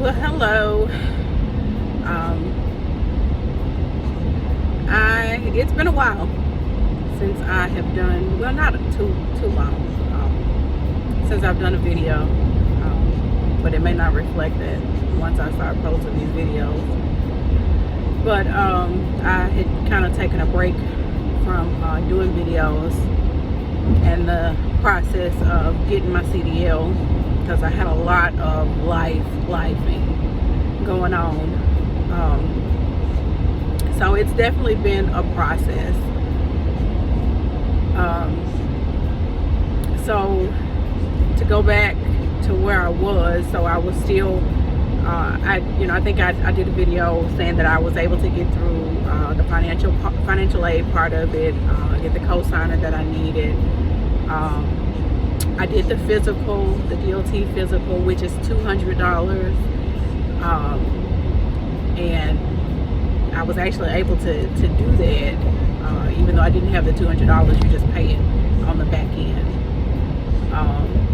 Well, hello. It's been a while since I have done, well, not too long, since I've done a video, but it may not reflect that once I start posting these videos. But I had kind of taken a break from doing videos and the process of getting my CDL, because I had a lot of lifing going on. So it's definitely been a process. So to go back to where I was, so I was still, I think I did a video saying that I was able to get through the financial aid part of it, get the cosigner that I needed. I did the physical, the DOT physical, which is $200, and I was actually able to do that, even though I didn't have the $200. You just pay it on the back end.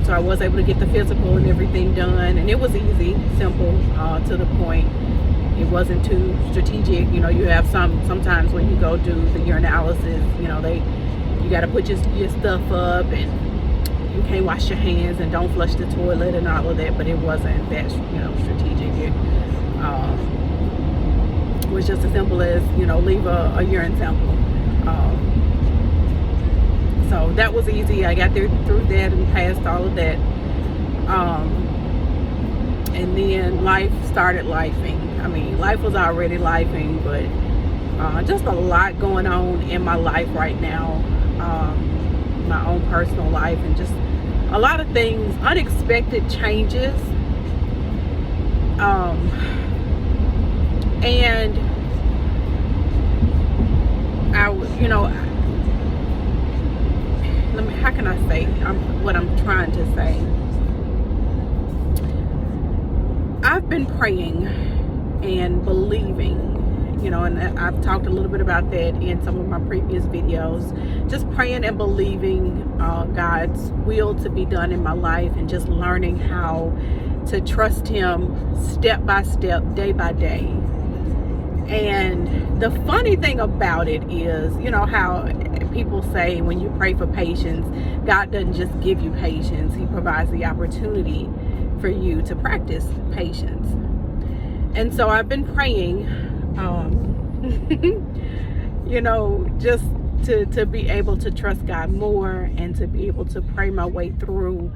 So I was able to get the physical and everything done, and it was easy, simple, to the point. It wasn't too strategic. You have sometimes when you go do the urinalysis, you got to put your stuff up, and you can't wash your hands and don't flush the toilet and all of that, but it wasn't that strategic. It was just as simple as leave a urine sample. So that was easy. I got through that and passed all of that, and then life started lifing. I mean, life was already lifing, but just a lot going on in my life right now, my own personal life, and just a lot of things, unexpected changes, and how can I say what I'm trying to say? I've been praying and believing, and I've talked a little bit about that in some of my previous videos, just praying and believing God's will to be done in my life, and just learning how to trust Him step by step, day by day. And the funny thing about it is, how people say when you pray for patience, God doesn't just give you patience, He provides the opportunity for you to practice patience. And so I've been praying, just to be able to trust God more, and to be able to pray my way through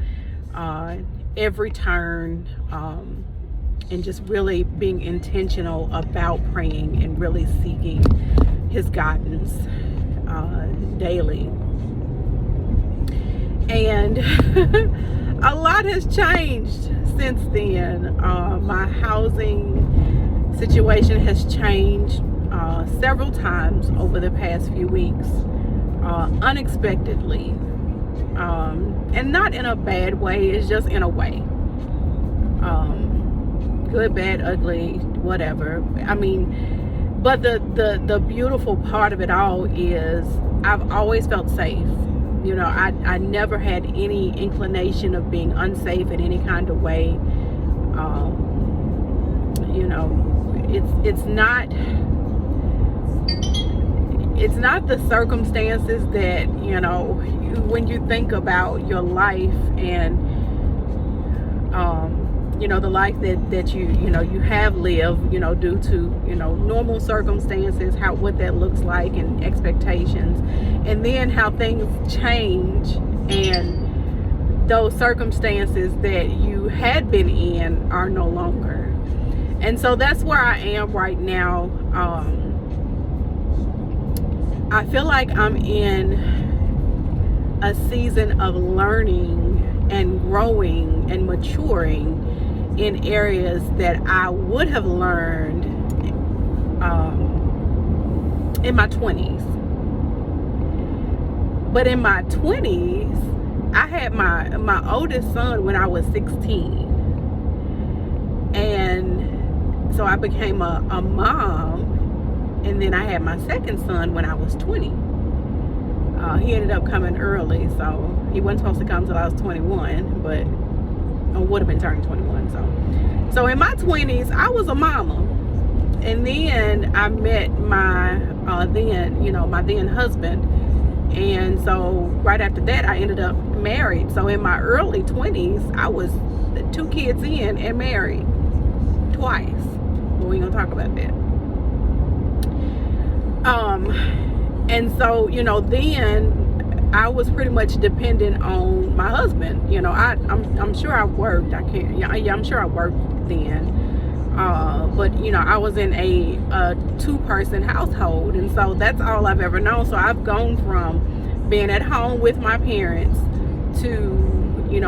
every turn, and just really being intentional about praying and really seeking His guidance daily. And a lot has changed since then. My housing situation has changed several times over the past few weeks, unexpectedly, and not in a bad way. It's just in a way. Good, bad, ugly, whatever. I mean, but the beautiful part of it all is I've always felt safe. I never had any inclination of being unsafe in any kind of way. It's not the circumstances that, when you think about your life and the life that you have lived, due to normal circumstances, what that looks like, and expectations, and then how things change, and those circumstances that you had been in are no longer. And so that's where I am right now. I feel like I'm in a season of learning and growing and maturing in areas that I would have learned in my 20s. But in my 20s, I had my oldest son when I was 16. And so I became a mom, and then I had my second son when I was 20. He ended up coming early, so he wasn't supposed to come till I was 21, but would have been turning 21. So in my 20s, I was a mama. And then I met my then husband. And so right after that, I ended up married. So in my early 20s, I was 2 kids in and married twice. But we ain't gonna talk about that. And so, then I was pretty much dependent on my husband. I'm sure I worked. I'm sure I worked then. But I was in a 2-person household, and so that's all I've ever known. So I've gone from being at home with my parents to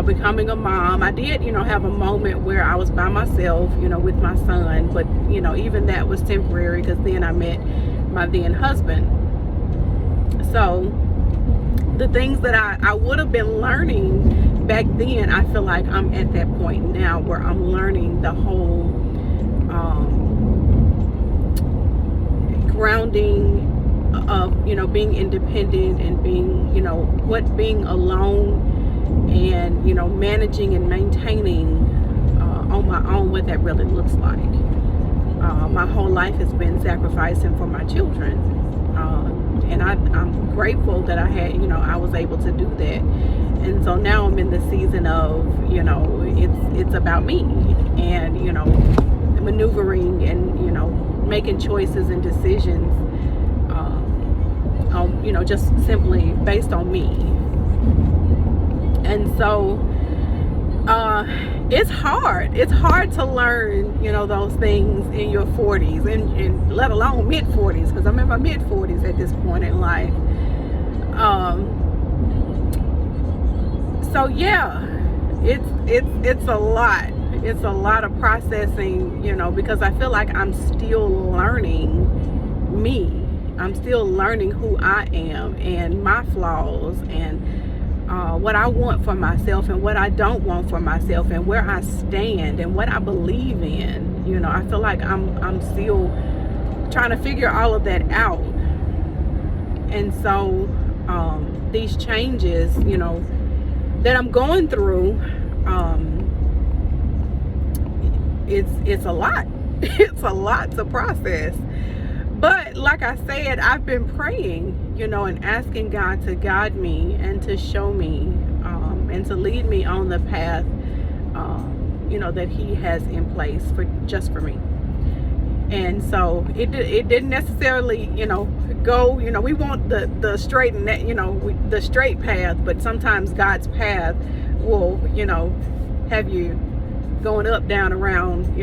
becoming a mom. I did have a moment where I was by myself with my son, but even that was temporary, because then I met my then husband. So the things that I would have been learning back then, I feel like I'm at that point now where I'm learning the whole grounding of being independent, and being what being alone and managing and maintaining on my own, what that really looks like. My whole life has been sacrificing for my children, and I'm grateful that I was able to do that. And so now I'm in the season of it's about me, and maneuvering and making choices and decisions on just simply based on me. And so it's hard to learn those things in your 40s, and let alone mid 40s, because I'm in my mid 40s at this point in life. So yeah, it's a lot. It's a lot of processing, because I feel like I'm still learning me. I'm still learning who I am and my flaws, and what I want for myself and what I don't want for myself, and where I stand and what I believe in. I feel like I'm still trying to figure all of that out. And so these changes, that I'm going through, it's a lot. It's a lot to process. But like I said, I've been praying, and asking God to guide me and to show me, and to lead me on the path, that He has in place for me. And so it didn't necessarily, go, we want the straight and the straight path, but sometimes God's path will, have you going up, down, around,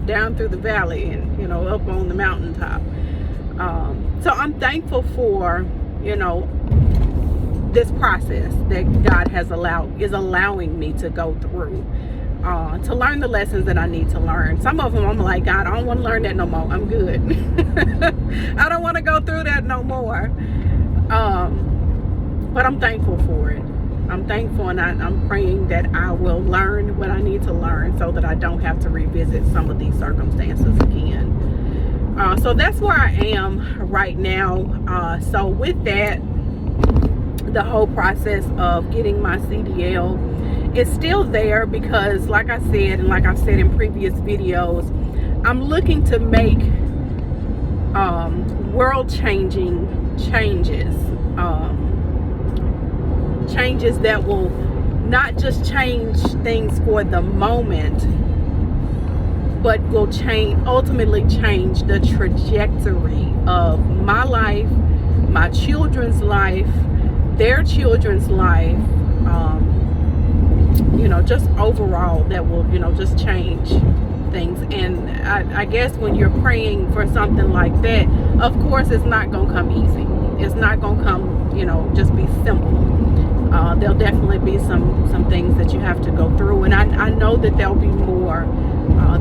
down through the valley, and up on the mountaintop. So I'm thankful for this process that God is allowing me to go through, to learn the lessons that I need to learn. Some of them I'm like, God, I don't want to learn that no more. I'm good. I don't want to go through that no more. But I'm thankful for it. I'm thankful, and I'm praying that I will learn what I need to learn, so that I don't have to revisit some of these circumstances again. So that's where I am right now. So with that, the whole process of getting my CDL is still there, because like I said, and like I've said in previous videos, I'm looking to make world-changing changes. Changes that will not just change things for the moment, but will ultimately change the trajectory of my life, my children's life, their children's life, just overall, that will, just change things. And I guess when you're praying for something like that, of course, it's not going to come easy. It's not going to come, just be simple. There'll definitely be some things that you have to go through, and I know that there'll be more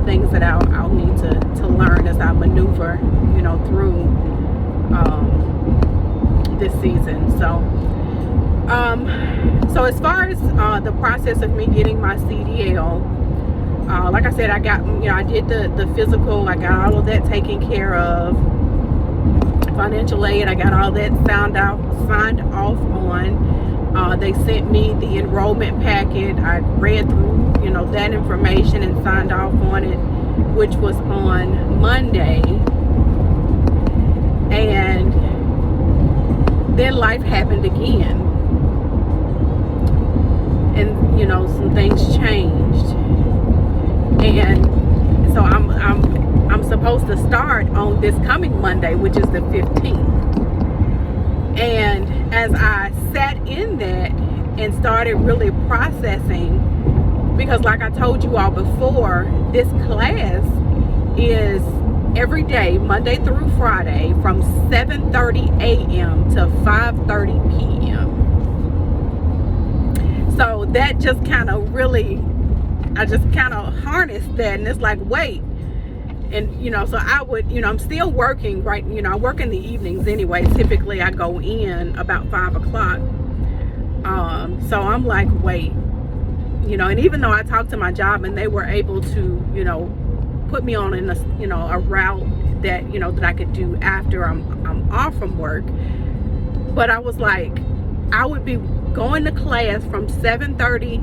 things that I'll need to learn as I maneuver, through this season. So as far as the process of me getting my CDL, like I said, I got, I did the physical. I got all of that taken care of. Financial aid, I got all that signed off on. They sent me the enrollment packet. I read through that information and signed off on it, which was on Monday. And then life happened again, and some things changed, and so I'm supposed to start on this coming Monday, which is the 15th. And as I sat in that and started really processing, because like I told you all before, this class is every day, Monday through Friday, from 7:30 a.m. to 5:30 p.m. So that just kind of really, I just kind of harnessed that, and it's like, wait. And so I would, I'm still working, right? I work in the evenings anyway. Typically I go in about 5 o'clock. So I'm like, wait, and even though I talked to my job and they were able to, put me on in a, a route that, that I could do after I'm off from work. But I was like, I would be going to class from 7:30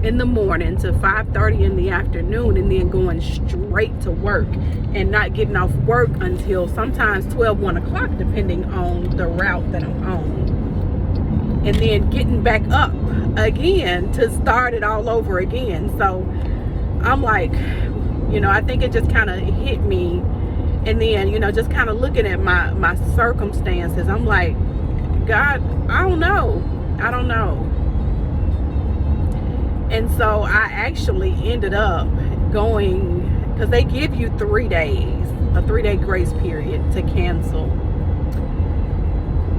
in the morning to 5:30 in the afternoon, and then going straight to work and not getting off work until sometimes 1 o'clock, depending on the route that I'm on. And then getting back up again to start it all over again. So I'm like, I think it just kind of hit me. And then, just kind of looking at my circumstances, I'm like, God, I don't know. And so I actually ended up going, because they give you 3 days, a 3-day grace period to cancel.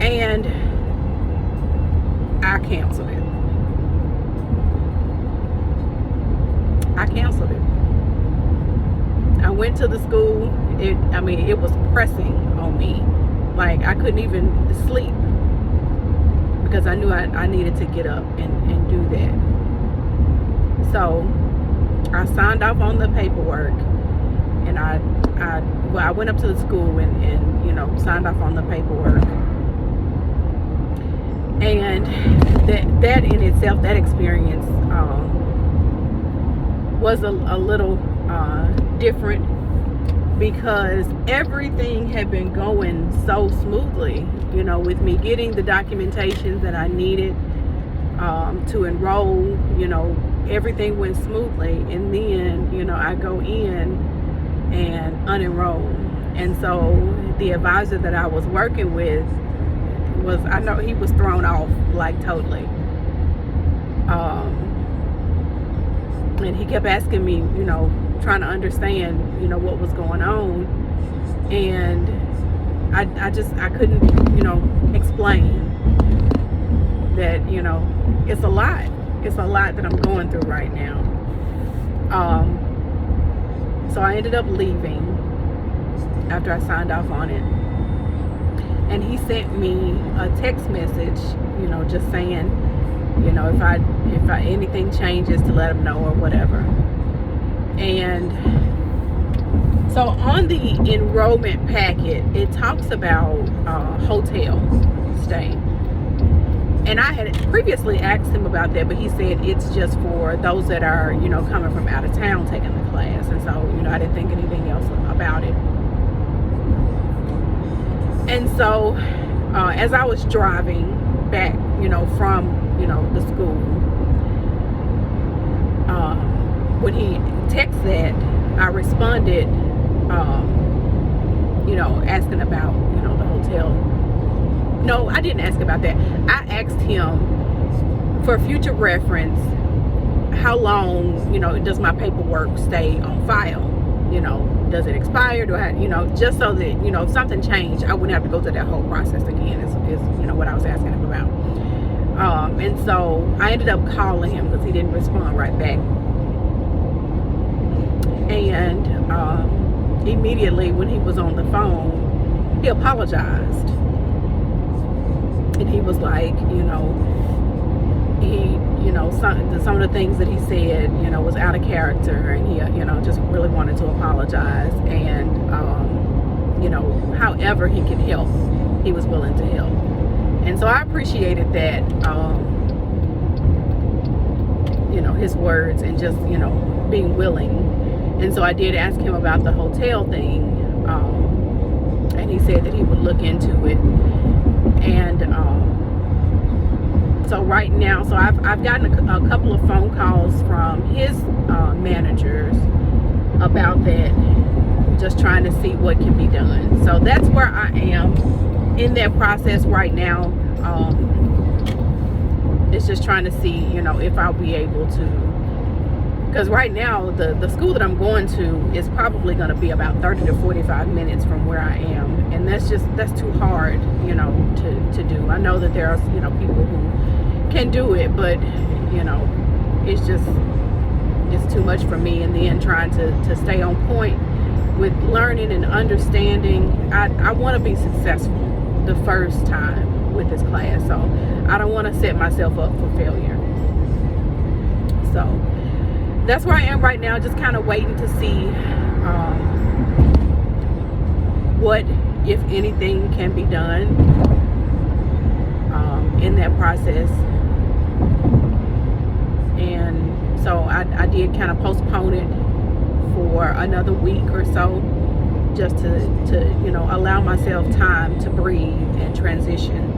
And I canceled it. I went to the school. It was pressing on me. Like I couldn't even sleep, because I knew I needed to get up and do that. So I signed off on the paperwork, and I went up to the school and signed off on the paperwork. And that in itself, that experience was a little different, because everything had been going so smoothly, with me getting the documentation that I needed to enroll. Everything went smoothly, and then I go in and unenroll. And so the advisor that I was working with I know he was thrown off, like totally. And he kept asking me, trying to understand, what was going on. And I couldn't, explain that, it's a lot. It's a lot that I'm going through right now. So I ended up leaving after I signed off on it. And he sent me a text message, just saying, if anything changes, to let him know or whatever. And so on the enrollment packet, it talks about hotel stay. And I had previously asked him about that, but he said it's just for those that are, coming from out of town taking the class. And so, I didn't think anything else about it. And so, as I was driving back, from, the school, when he texted that, I responded, asking about, the hotel. No, I didn't ask about that. I asked him for future reference, how long, does my paperwork stay on file? Does it expire? Do I, just so that, if something changed, I wouldn't have to go through that whole process again, is what I was asking him about. And so I ended up calling him, because he didn't respond right back. And immediately when he was on the phone, he apologized. And he was like, some of the things that he said, was out of character, and he, just really wanted to apologize. And, however he could help, he was willing to help. And so I appreciated that, his words and just, being willing. And so I did ask him about the hotel thing, and he said that he would look into it. And so right now, so I've gotten a couple of phone calls from his managers about that, just trying to see what can be done. So that's where I am in that process right now. It's just trying to see, if I'll be able to, because right now the school that I'm going to is probably going to be about 30 to 45 minutes from where I am, and that's too hard, to do. I know that there are, people who can do it, but it's too much for me. And then trying to stay on point with learning and understanding. I want to be successful the first time with this class, so I don't want to set myself up for failure. So that's where I am right now, just kind of waiting to see what, if anything, can be done in that process. And so I did kind of postpone it for another week or so, just to allow myself time to breathe and transition.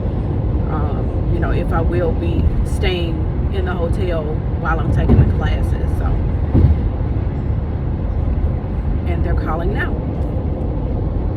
If I will be staying in the hotel while I'm taking the classes. So, and they're calling now.